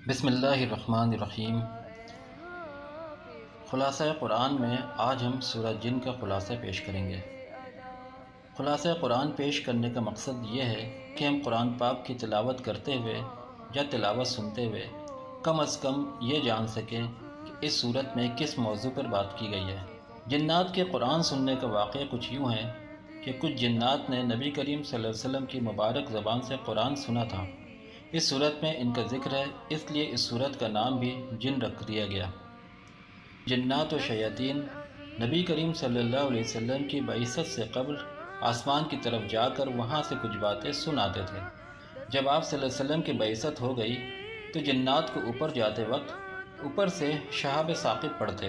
بسم اللہ الرحمن الرحیم۔ خلاصہ قرآن میں آج ہم سورہ جن کا خلاصہ پیش کریں گے۔ خلاصہ قرآن پیش کرنے کا مقصد یہ ہے کہ ہم قرآن پاک کی تلاوت کرتے ہوئے یا تلاوت سنتے ہوئے کم از کم یہ جان سکیں کہ اس صورت میں کس موضوع پر بات کی گئی ہے۔ جنات کے قرآن سننے کا واقعہ کچھ یوں ہے کہ کچھ جنات نے نبی کریم صلی اللہ علیہ وسلم کی مبارک زبان سے قرآن سنا تھا۔ اس صورت میں ان کا ذکر ہے، اس لیے اس صورت کا نام بھی جن رکھ دیا گیا۔ جنات و شیاطین نبی کریم صلی اللہ علیہ وسلم کی بعثت سے قبل آسمان کی طرف جا کر وہاں سے کچھ باتیں سناتے تھے۔ جب آپ صلی اللہ علیہ وسلم کی بعثت ہو گئی تو جنات کو اوپر جاتے وقت اوپر سے شہاب ثاقب پڑھتے۔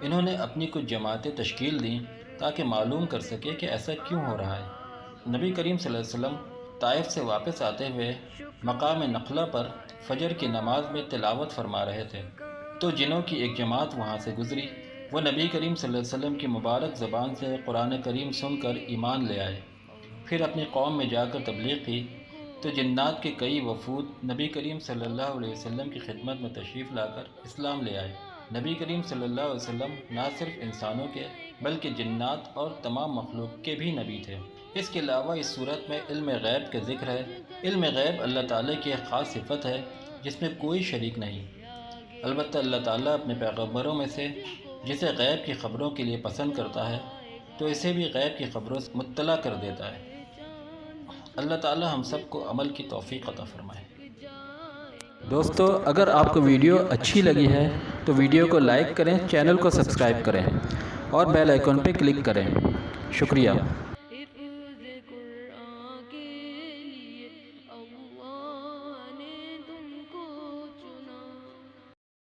انہوں نے اپنی کچھ جماعتیں تشکیل دیں تاکہ معلوم کر سکے کہ ایسا کیوں ہو رہا ہے۔ نبی کریم صلی اللہ علیہ وسلم طائف سے واپس آتے ہوئے مقام نخلہ پر فجر کی نماز میں تلاوت فرما رہے تھے تو جنوں کی ایک جماعت وہاں سے گزری۔ وہ نبی کریم صلی اللہ علیہ وسلم کی مبارک زبان سے قرآن کریم سن کر ایمان لے آئے، پھر اپنی قوم میں جا کر تبلیغ کی تو جنات کے کئی وفود نبی کریم صلی اللہ علیہ وسلم کی خدمت میں تشریف لا کر اسلام لے آئے۔ نبی کریم صلی اللہ علیہ وسلم نہ صرف انسانوں کے بلکہ جنات اور تمام مخلوق کے بھی نبی تھے۔ اس کے علاوہ اس صورت میں علم غیب کا ذکر ہے۔ علم غیب اللہ تعالیٰ کی ایک خاص صفت ہے جس میں کوئی شریک نہیں، البتہ اللہ تعالیٰ اپنے پیغمبروں میں سے جسے غیب کی خبروں کے لیے پسند کرتا ہے تو اسے بھی غیب کی خبروں سے مطلع کر دیتا ہے۔ اللہ تعالیٰ ہم سب کو عمل کی توفیق عطا فرمائے۔ دوستو، اگر آپ کو ویڈیو اچھی لگی ہے تو ویڈیو کو لائک کریں، چینل کو سبسکرائب کریں اور بیل آئیکن پہ کلک کریں۔ شکریہ۔